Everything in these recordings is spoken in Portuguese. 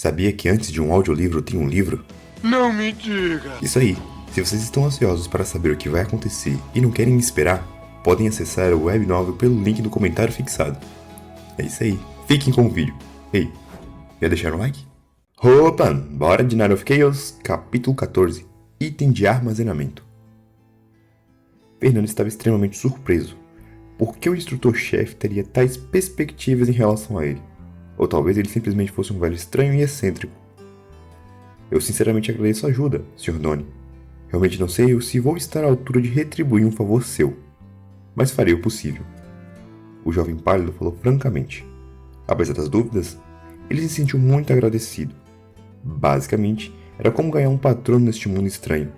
Sabia que antes de um audiolivro tem um livro? Não me diga! Isso aí. Se vocês estão ansiosos para saber o que vai acontecer e não querem me esperar, podem acessar o web novel pelo link no comentário fixado. É isso aí. Fiquem com o vídeo. Ei, já deixaram o like? Opa, bora de Night of Chaos, capítulo 14, item de armazenamento. Fernando estava extremamente surpreso. Por que o instrutor-chefe teria tais perspectivas em relação a ele? Ou talvez ele simplesmente fosse um velho estranho e excêntrico. Eu sinceramente agradeço a ajuda, Sr. Donnie. Realmente não sei se vou estar à altura de retribuir um favor seu, mas farei o possível. O jovem pálido falou francamente. Apesar das dúvidas, ele se sentiu muito agradecido. Basicamente, era como ganhar um patrono neste mundo estranho.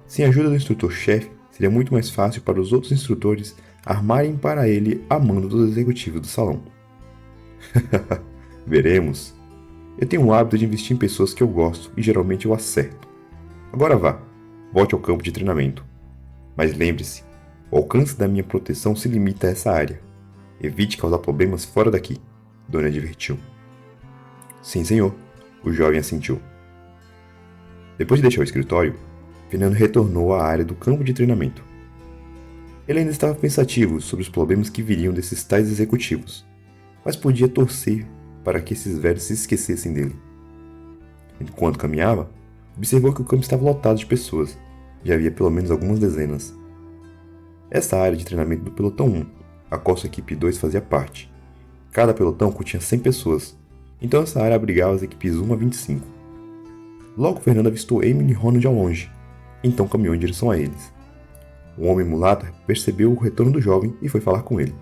Sem a ajuda do instrutor-chefe, seria muito mais fácil para os outros instrutores armarem para ele a mando dos executivos do salão. Veremos. Eu tenho o hábito de investir em pessoas que eu gosto e geralmente eu acerto. Agora vá, volte ao campo de treinamento. Mas lembre-se, o alcance da minha proteção se limita a essa área. Evite causar problemas fora daqui, Dona advertiu. Sim, senhor, o jovem assentiu. Depois de deixar o escritório, Fernando retornou à área do campo de treinamento. Ele ainda estava pensativo sobre os problemas que viriam desses tais executivos, mas podia torcer para que esses velhos se esquecessem dele. Enquanto caminhava, observou que o campo estava lotado de pessoas, já havia pelo menos algumas dezenas. Essa área de treinamento do pelotão 1, a qual sua equipe 2 fazia parte. Cada pelotão continha 100 pessoas, então essa área abrigava as equipes 1 a 25. Logo Fernando avistou Emily e Ronald ao longe, então caminhou em direção a eles. O homem mulato percebeu o retorno do jovem e foi falar com ele.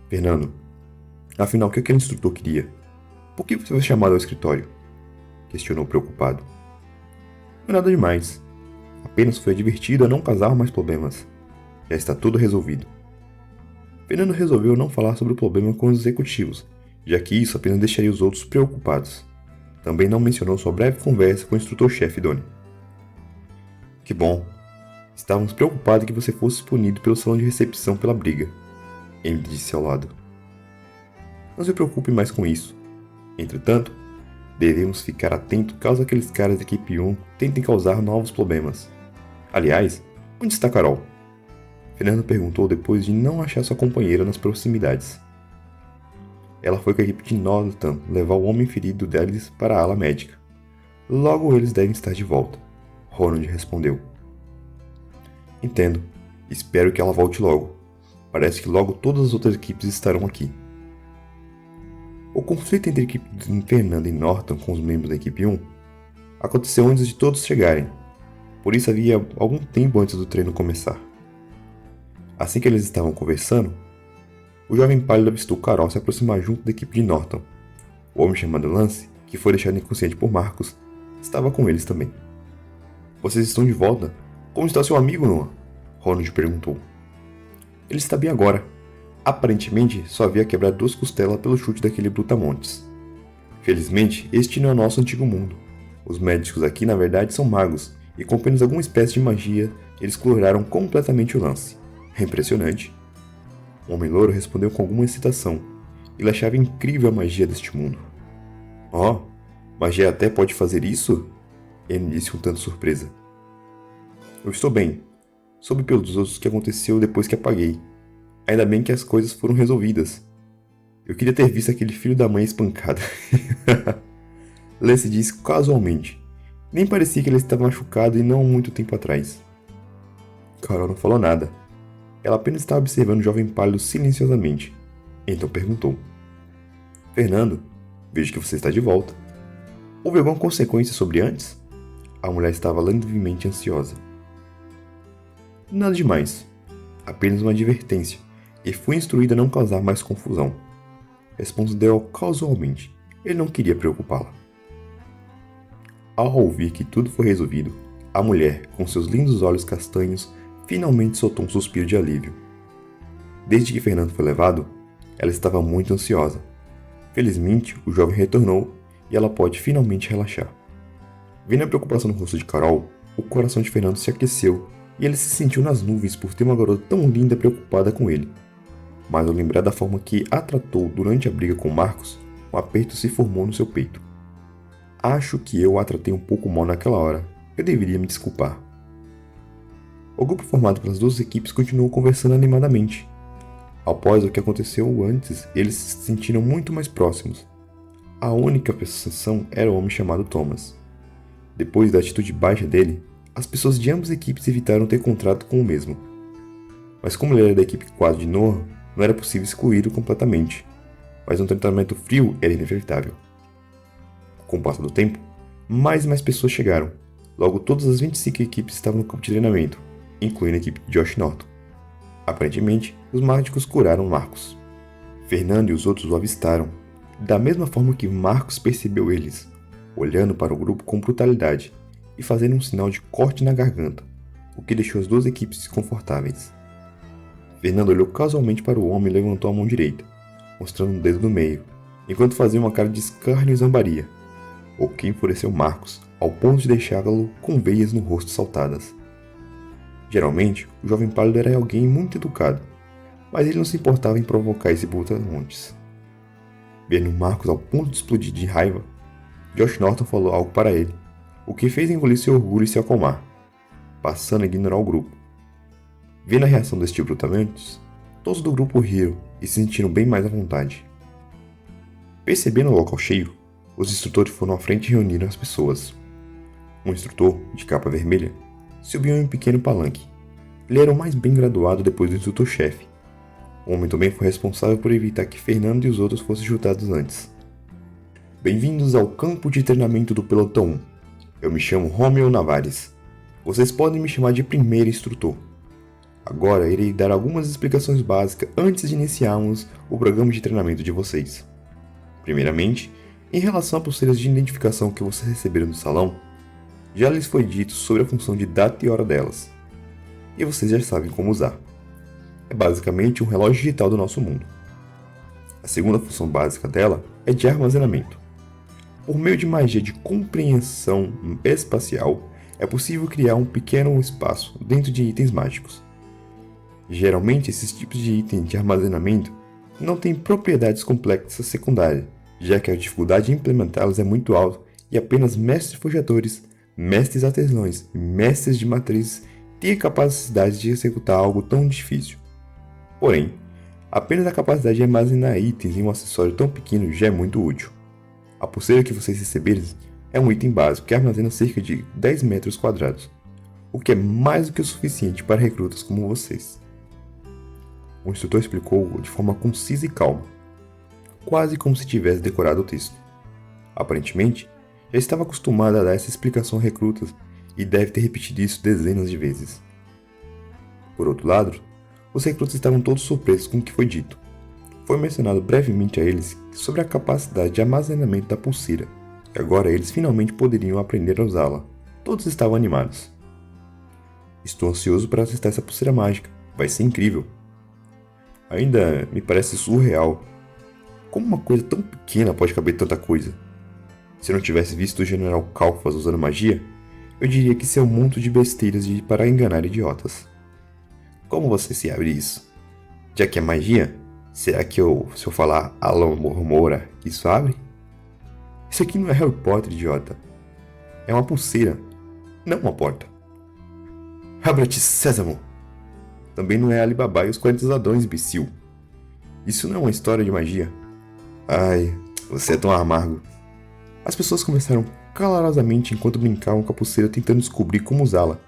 Fernando, afinal, o que aquele instrutor queria? Por que você foi chamado ao escritório? Questionou preocupado. Não é nada demais. Apenas foi advertido a não causar mais problemas. Já está tudo resolvido. Fernando resolveu não falar sobre o problema com os executivos, já que isso apenas deixaria os outros preocupados. Também não mencionou sua breve conversa com o instrutor-chefe Donnie. Que bom. Estávamos preocupados que você fosse punido pelo salão de recepção pela briga, Emily disse ao lado. Não se preocupe mais com isso. Entretanto, devemos ficar atentos caso aqueles caras da equipe 1 tentem causar novos problemas. Aliás, onde está Carol? Fernando perguntou depois de não achar sua companheira nas proximidades. Ela foi com a equipe de Northan levar o homem ferido deles para a ala médica. Logo eles devem estar de volta, Ronald respondeu. Entendo. Espero que ela volte logo. Parece que logo todas as outras equipes estarão aqui. O conflito entre a equipe de Fernando e Norton com os membros da equipe 1 aconteceu antes de todos chegarem, por isso havia algum tempo antes do treino começar. Assim que eles estavam conversando, o jovem pálido avistou Carol se aproximar junto da equipe de Norton. O homem chamado Lance, que foi deixado inconsciente por Marcos, estava com eles também. Vocês estão de volta? Como está seu amigo, Noah? Ronald perguntou. Ele está bem agora. Aparentemente, só havia quebrado 2 costelas pelo chute daquele brutamontes. Felizmente, este não é o nosso antigo mundo. Os médicos aqui, na verdade, são magos, e com apenas alguma espécie de magia, eles curaram completamente o Lance. É impressionante. O homem louro respondeu com alguma excitação. Ele achava incrível a magia deste mundo. Oh, magia até pode fazer isso? Ele disse com tanta surpresa. Eu estou bem. Soube pelos outros o que aconteceu depois que apaguei. Ainda bem que as coisas foram resolvidas. Eu queria ter visto aquele filho da mãe espancado. Lance disse casualmente. Nem parecia que ele estava machucado e não há muito tempo atrás. Carol não falou nada. Ela apenas estava observando o jovem pálido silenciosamente. Então perguntou. Fernando, vejo que você está de volta. Houve alguma consequência sobre antes? A mulher estava levemente ansiosa. Nada demais. Apenas uma advertência. E fui instruída a não causar mais confusão. Respondeu casualmente. Ele não queria preocupá-la. Ao ouvir que tudo foi resolvido, a mulher, com seus lindos olhos castanhos, finalmente soltou um suspiro de alívio. Desde que Fernando foi levado, ela estava muito ansiosa. Felizmente, o jovem retornou e ela pode finalmente relaxar. Vendo a preocupação no rosto de Carol, o coração de Fernando se aqueceu e ele se sentiu nas nuvens por ter uma garota tão linda preocupada com ele. Mas ao lembrar da forma que a tratou durante a briga com Marcos, um aperto se formou no seu peito. Acho que eu a tratei um pouco mal naquela hora. Eu deveria me desculpar. O grupo formado pelas duas equipes continuou conversando animadamente. Após o que aconteceu antes, eles se sentiram muito mais próximos. A única exceção era o homem chamado Thomas. Depois da atitude baixa dele, as pessoas de ambas as equipes evitaram ter contrato com o mesmo. Mas como ele era da equipe 4 de Noah, não era possível excluí-lo completamente. Mas um tratamento frio era inevitável. Com o passar do tempo, mais e mais pessoas chegaram. Logo todas as 25 equipes estavam no campo de treinamento, incluindo a equipe de Josh Norton. Aparentemente, os mágicos curaram Marcos. Fernando e os outros o avistaram, da mesma forma que Marcos percebeu eles, olhando para o grupo com brutalidade e fazendo um sinal de corte na garganta, o que deixou as duas equipes desconfortáveis. Fernando olhou casualmente para o homem e levantou a mão direita, mostrando um dedo do meio, enquanto fazia uma cara de escárnio e zombaria, o que enfureceu Marcos ao ponto de deixá-lo com veias no rosto saltadas. Geralmente, o jovem pálido era alguém muito educado, mas ele não se importava em provocar esse brutamontes. Vendo Marcos ao ponto de explodir de raiva, Josh Norton falou algo para ele, o que fez engolir seu orgulho e se acalmar, passando a ignorar o grupo. Vendo a reação destes brutamontes, todos do grupo riram e se sentiram bem mais à vontade. Percebendo o local cheio, os instrutores foram à frente e reuniram as pessoas. Um instrutor, de capa vermelha, subiu em um pequeno palanque. Ele era o mais bem graduado depois do instrutor-chefe. O homem também foi responsável por evitar que Fernando e os outros fossem chutados antes. Bem-vindos ao campo de treinamento do Pelotão 1. Eu me chamo Romeo Navares. Vocês podem me chamar de primeiro instrutor. Agora irei dar algumas explicações básicas antes de iniciarmos o programa de treinamento de vocês. Primeiramente, em relação a pulseiras de identificação que vocês receberam no salão, já lhes foi dito sobre a função de data e hora delas, e vocês já sabem como usar. É basicamente um relógio digital do nosso mundo. A segunda função básica dela é de armazenamento. Por meio de magia de compreensão espacial, é possível criar um pequeno espaço dentro de itens mágicos. Geralmente, esses tipos de itens de armazenamento não têm propriedades complexas secundárias, já que a dificuldade de implementá-los é muito alta e apenas mestres forjadores, mestres artesãos e mestres de matrizes têm a capacidade de executar algo tão difícil. Porém, apenas a capacidade de armazenar itens em um acessório tão pequeno já é muito útil. A pulseira que vocês receberem é um item básico que armazena cerca de 10 metros quadrados, o que é mais do que o suficiente para recrutas como vocês. O instrutor explicou de forma concisa e calma, quase como se tivesse decorado o texto. Aparentemente, já estava acostumado a dar essa explicação a recrutas e deve ter repetido isso dezenas de vezes. Por outro lado, os recrutas estavam todos surpresos com o que foi dito. Foi mencionado brevemente a eles sobre a capacidade de armazenamento da pulseira, e agora eles finalmente poderiam aprender a usá-la. Todos estavam animados. Estou ansioso para testar essa pulseira mágica, vai ser incrível. Ainda me parece surreal. Como uma coisa tão pequena pode caber tanta coisa? Se eu não tivesse visto o General Calfas usando magia, eu diria que isso é um monte de besteiras para enganar idiotas. Como você se abre isso? Já que é magia, será que se eu falar Alan Moura, isso abre? Isso aqui não é Harry Potter, idiota. É uma pulseira, não uma porta. Abra-te, Sésamo! Também não é Alibaba e os 40 ladrões, imbecil. Isso não é uma história de magia. Ai, você é tão amargo. As pessoas conversaram calorosamente enquanto brincavam com a pulseira tentando descobrir como usá-la,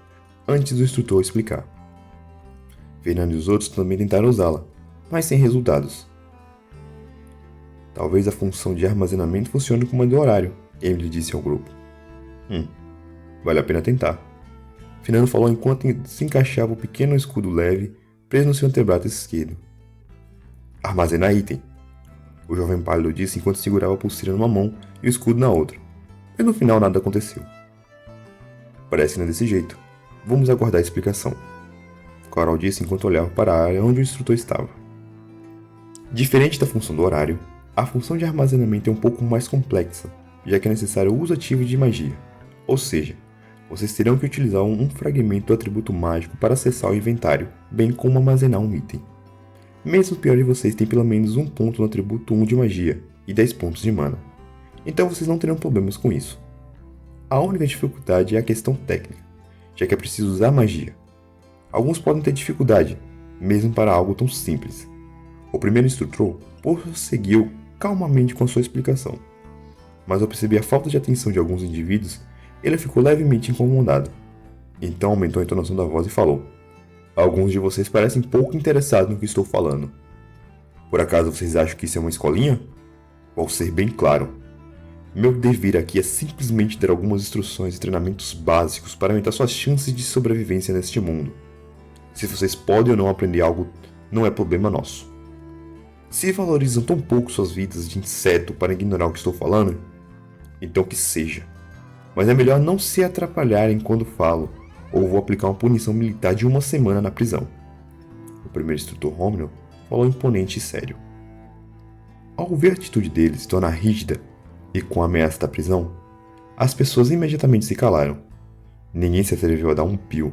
antes do instrutor explicar. Fernando e os outros também tentaram usá-la, mas sem resultados. Talvez a função de armazenamento funcione como a do horário, Emily disse ao grupo. Vale a pena tentar. Fernando falou enquanto se encaixava o pequeno escudo leve preso no seu antebraço esquerdo. Armazenar item. O jovem pálido disse enquanto segurava a pulseira numa mão e o escudo na outra. Mas no final nada aconteceu. Parece que não é desse jeito. Vamos aguardar a explicação. Coral disse enquanto olhava para a área onde o instrutor estava. Diferente da função do horário, a função de armazenamento é um pouco mais complexa, já que é necessário o uso ativo de magia. Ou seja, vocês terão que utilizar um fragmento do atributo mágico para acessar o inventário, bem como armazenar um item. Mesmo o pior de vocês tem pelo menos um ponto no atributo 1 de magia e 10 pontos de mana. Então vocês não terão problemas com isso. A única dificuldade é a questão técnica, já que é preciso usar magia. Alguns podem ter dificuldade, mesmo para algo tão simples. O primeiro instrutor prosseguiu calmamente com sua explicação, mas ao perceber a falta de atenção de alguns indivíduos, ele ficou levemente incomodado. Então aumentou a entonação da voz e falou: "Alguns de vocês parecem pouco interessados no que estou falando. Por acaso vocês acham que isso é uma escolinha? Vou ser bem claro. Meu dever aqui é simplesmente dar algumas instruções e treinamentos básicos para aumentar suas chances de sobrevivência neste mundo. Se vocês podem ou não aprender algo, não é problema nosso. Se valorizam tão pouco suas vidas de inseto para ignorar o que estou falando, então que seja. Mas é melhor não se atrapalharem quando falo, ou vou aplicar uma punição militar de 1 semana na prisão." O primeiro instrutor Romney falou imponente e sério. Ao ver a atitude dele se tornar rígida e com a ameaça da prisão, as pessoas imediatamente se calaram. Ninguém se atreveu a dar um pio.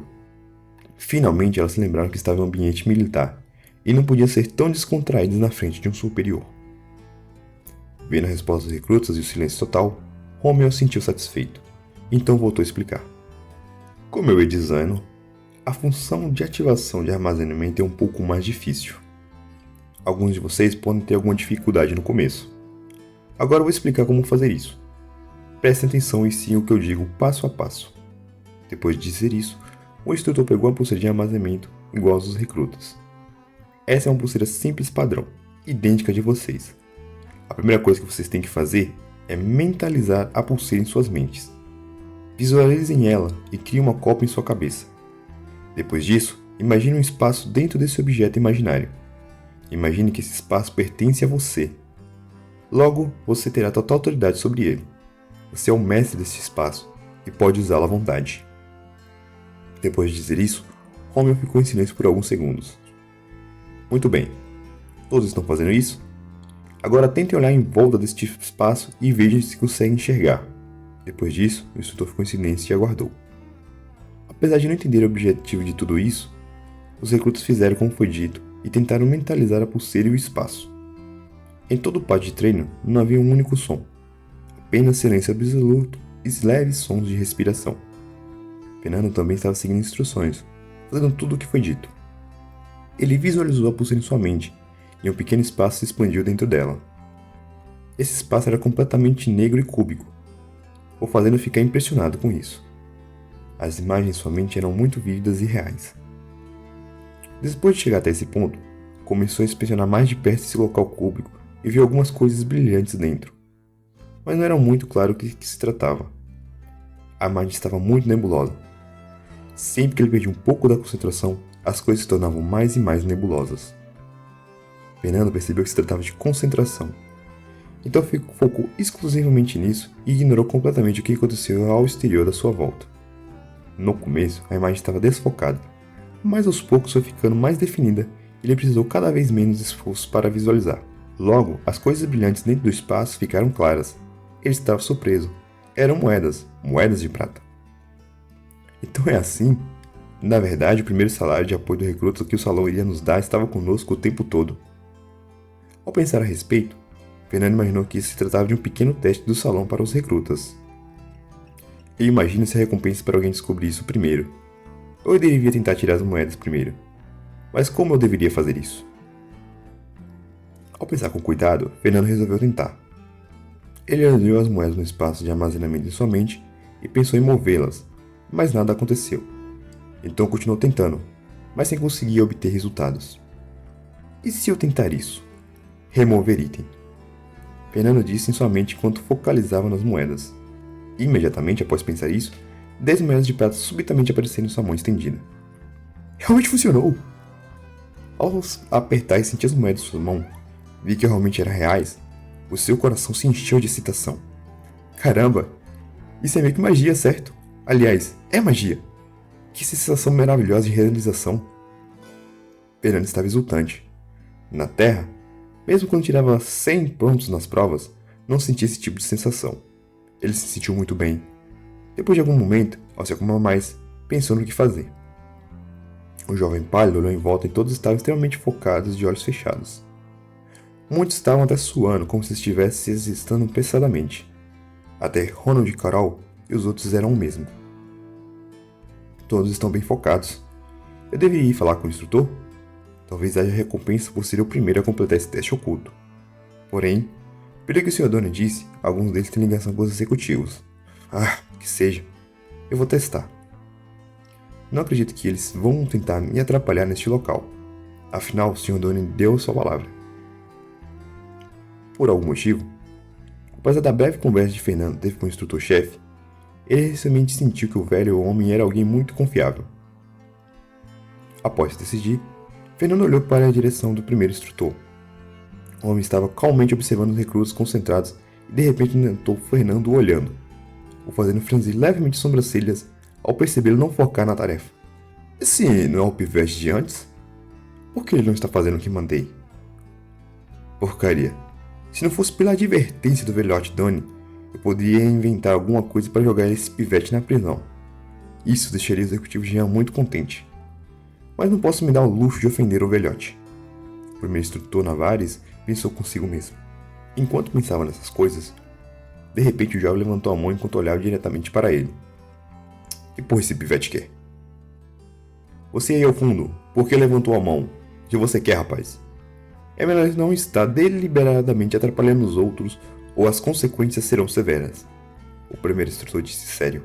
Finalmente elas se lembraram que estava em um ambiente militar e não podiam ser tão descontraídas na frente de um superior. Vendo a resposta dos recrutas e o silêncio total, Romeo se sentiu satisfeito. Então voltou a explicar. Como eu ia dizendo, a função de ativação de armazenamento é um pouco mais difícil. Alguns de vocês podem ter alguma dificuldade no começo. Agora eu vou explicar como fazer isso. Prestem atenção e sigam o que eu digo passo a passo. Depois de dizer isso, o instrutor pegou a pulseira de armazenamento igual aos dos recrutas. Essa é uma pulseira simples padrão, idêntica de vocês. A primeira coisa que vocês têm que fazer é mentalizar a pulseira em suas mentes. Visualizem ela e criem uma cópia em sua cabeça. Depois disso, imagine um espaço dentro desse objeto imaginário. Imagine que esse espaço pertence a você. Logo, você terá total autoridade sobre ele. Você é o mestre desse espaço e pode usá-lo à vontade. Depois de dizer isso, Romeo ficou em silêncio por alguns segundos. Muito bem. Todos estão fazendo isso? Agora tentem olhar em volta deste espaço e vejam se conseguem enxergar. Depois disso, o instrutor ficou em silêncio e aguardou. Apesar de não entender o objetivo de tudo isso, os recrutas fizeram como foi dito e tentaram mentalizar a pulseira e o espaço. Em todo o pátio de treino não havia um único som, apenas silêncio absoluto e leves sons de respiração. Fernando também estava seguindo instruções, fazendo tudo o que foi dito. Ele visualizou a pulseira em sua mente e um pequeno espaço se expandiu dentro dela. Esse espaço era completamente negro e cúbico, o fazendo ficar impressionado com isso. As imagens em sua mente eram muito vívidas e reais. Depois de chegar até esse ponto, começou a inspecionar mais de perto esse local cúbico e viu algumas coisas brilhantes dentro. Mas não era muito claro o que se tratava. A imagem estava muito nebulosa. Sempre que ele perdia um pouco da concentração, as coisas se tornavam mais e mais nebulosas. Fernando percebeu que se tratava de concentração. Então focou exclusivamente nisso e ignorou completamente o que aconteceu ao exterior da sua volta. No começo, a imagem estava desfocada, mas aos poucos foi ficando mais definida e ele precisou cada vez menos esforço para visualizar. Logo, as coisas brilhantes dentro do espaço ficaram claras. Ele estava surpreso. Eram moedas de prata. Então é assim? Na verdade, o primeiro salário de apoio do recruta que o salão iria nos dar estava conosco o tempo todo. Ao pensar a respeito, Fernando imaginou que isso se tratava de um pequeno teste do salão para os recrutas. Ele imagina se a recompensa para alguém descobrir isso primeiro. Ou eu devia tentar tirar as moedas primeiro. Mas como eu deveria fazer isso? Ao pensar com cuidado, Fernando resolveu tentar. Ele olhou as moedas no espaço de armazenamento em sua mente e pensou em movê-las, mas nada aconteceu. Então continuou tentando, mas sem conseguir obter resultados. E se eu tentar isso? Remover item. Fernando disse em sua mente enquanto focalizava nas moedas. Imediatamente após pensar isso, 10 moedas de prata subitamente apareceram em sua mão estendida. Realmente funcionou! Ao apertar e sentir as moedas em sua mão, vi que realmente eram reais. O seu coração se encheu de excitação. Caramba! Isso é meio que magia, certo? Aliás, é magia! Que sensação maravilhosa de realização! Fernando estava exultante. Na Terra, mesmo quando tirava 100 pontos nas provas, não sentia esse tipo de sensação. Ele se sentiu muito bem. Depois de algum momento, ao se acalmar mais, pensou no que fazer. O jovem pálido olhou em volta e todos estavam extremamente focados de olhos fechados. Muitos estavam até suando como se estivessem se exercitando pesadamente. Até Ronald e Carol e os outros fizeram o mesmo. Todos estão bem focados. Eu deveria ir falar com o instrutor? Talvez haja recompensa por ser o primeiro a completar esse teste oculto. Porém, pelo que o Sr. Donnie disse, alguns deles têm ligação com os executivos. Que seja. Eu vou testar. Não acredito que eles vão tentar me atrapalhar neste local. Afinal, o Sr. Donnie deu sua palavra. Por algum motivo, apesar da breve conversa de Fernando teve com o instrutor-chefe, ele recentemente sentiu que o velho homem era alguém muito confiável. Após decidir, Fernando olhou para a direção do primeiro instrutor. O homem estava calmamente observando os recrutas concentrados e de repente notou Fernando olhando, o fazendo franzir levemente as sobrancelhas ao percebê-lo não focar na tarefa. Esse não é o pivete de antes? Por que ele não está fazendo o que mandei? Porcaria. Se não fosse pela advertência do velhote Donnie, eu poderia inventar alguma coisa para jogar esse pivete na prisão. Isso deixaria o executivo Jean muito contente. Mas não posso me dar o luxo de ofender o velhote. O primeiro instrutor Navares pensou consigo mesmo. Enquanto pensava nessas coisas, de repente o jovem levantou a mão enquanto olhava diretamente para ele. Que porra esse pivete quer? Você aí ao fundo, por que levantou a mão? O que você quer, rapaz? É melhor não estar deliberadamente atrapalhando os outros ou as consequências serão severas. O primeiro instrutor disse sério.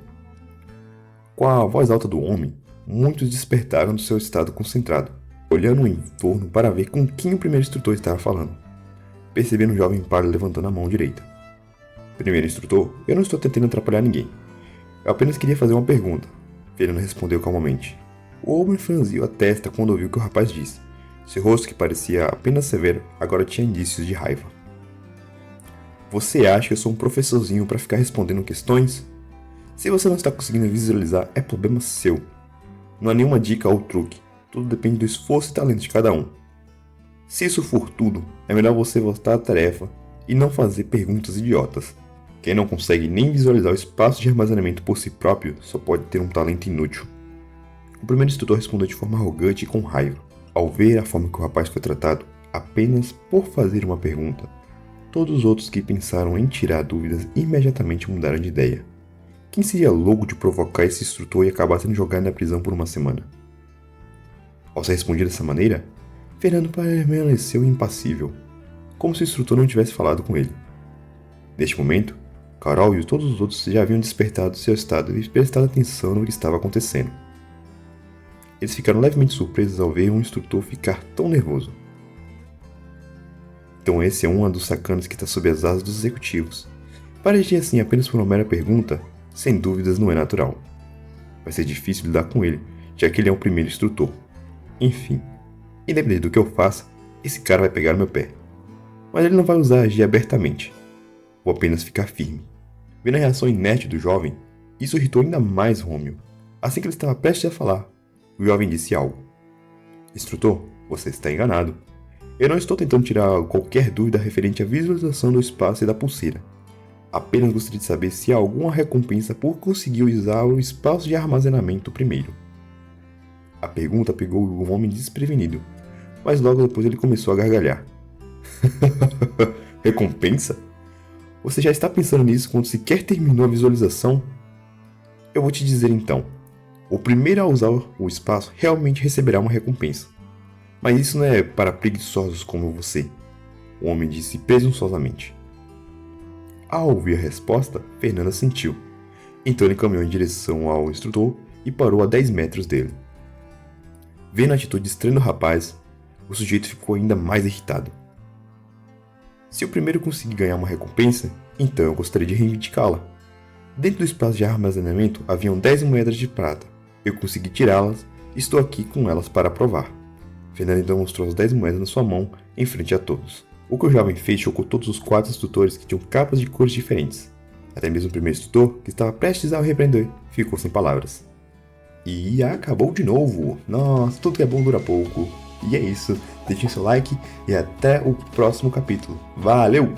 Com a voz alta do homem, muitos despertaram do seu estado concentrado, olhando em torno para ver com quem o primeiro instrutor estava falando. Percebendo o jovem pálido levantando a mão direita. Primeiro instrutor, eu não estou tentando atrapalhar ninguém. Eu apenas queria fazer uma pergunta. Fernando respondeu calmamente. O homem franziu a testa quando ouviu o que o rapaz disse. Seu rosto, que parecia apenas severo, agora tinha indícios de raiva. Você acha que eu sou um professorzinho para ficar respondendo questões? Se você não está conseguindo visualizar, é problema seu. Não há nenhuma dica ou truque. Tudo depende do esforço e talento de cada um. Se isso for tudo, é melhor você voltar à tarefa e não fazer perguntas idiotas. Quem não consegue nem visualizar o espaço de armazenamento por si próprio só pode ter um talento inútil. O primeiro instrutor respondeu de forma arrogante e com raiva. Ao ver a forma que o rapaz foi tratado, apenas por fazer uma pergunta, todos os outros que pensaram em tirar dúvidas imediatamente mudaram de ideia. Quem seria louco de provocar esse instrutor e acabar sendo jogado na prisão por uma semana? Ao ser respondido dessa maneira, Fernando permaneceu impassível, como se o instrutor não tivesse falado com ele. Neste momento, Carol e todos os outros já haviam despertado seu estado e prestado atenção no que estava acontecendo. Eles ficaram levemente surpresos ao ver um instrutor ficar tão nervoso. Então esse é um dos sacanas que está sob as asas dos executivos. Para agir assim apenas por uma mera pergunta, sem dúvidas não é natural. Vai ser difícil lidar com ele, já que ele é o primeiro instrutor. Enfim, independente do que eu faça, esse cara vai pegar no meu pé. Mas ele não vai usar agir abertamente. Vou apenas ficar firme. Vendo a reação inerte do jovem, isso irritou ainda mais Romeo. Assim que ele estava prestes a falar, o jovem disse algo. Instrutor, você está enganado. Eu não estou tentando tirar qualquer dúvida referente à visualização do espaço e da pulseira. Apenas gostaria de saber se há alguma recompensa por conseguir usar o espaço de armazenamento primeiro. A pergunta pegou o homem desprevenido, mas logo depois ele começou a gargalhar. Recompensa? Você já está pensando nisso quando sequer terminou a visualização? Eu vou te dizer então. O primeiro a usar o espaço realmente receberá uma recompensa. Mas isso não é para preguiçosos como você, o homem disse presunçosamente. Ao ouvir a resposta, Fernanda sentiu. Então ele caminhou em direção ao instrutor e parou a 10 metros dele. Vendo a atitude estranha do rapaz, o sujeito ficou ainda mais irritado. Se o primeiro conseguir ganhar uma recompensa, então eu gostaria de reivindicá-la. Dentro do espaço de armazenamento haviam 10 moedas de prata. Eu consegui tirá-las e estou aqui com elas para provar. Fernando então mostrou as 10 moedas na sua mão em frente a todos. O que o jovem fez chocou todos os 4 instrutores que tinham capas de cores diferentes. Até mesmo o primeiro instrutor, que estava prestes a o repreender, ficou sem palavras. E acabou de novo! Nossa, tudo que é bom dura pouco. E é isso. Deixem seu like e até o próximo capítulo. Valeu!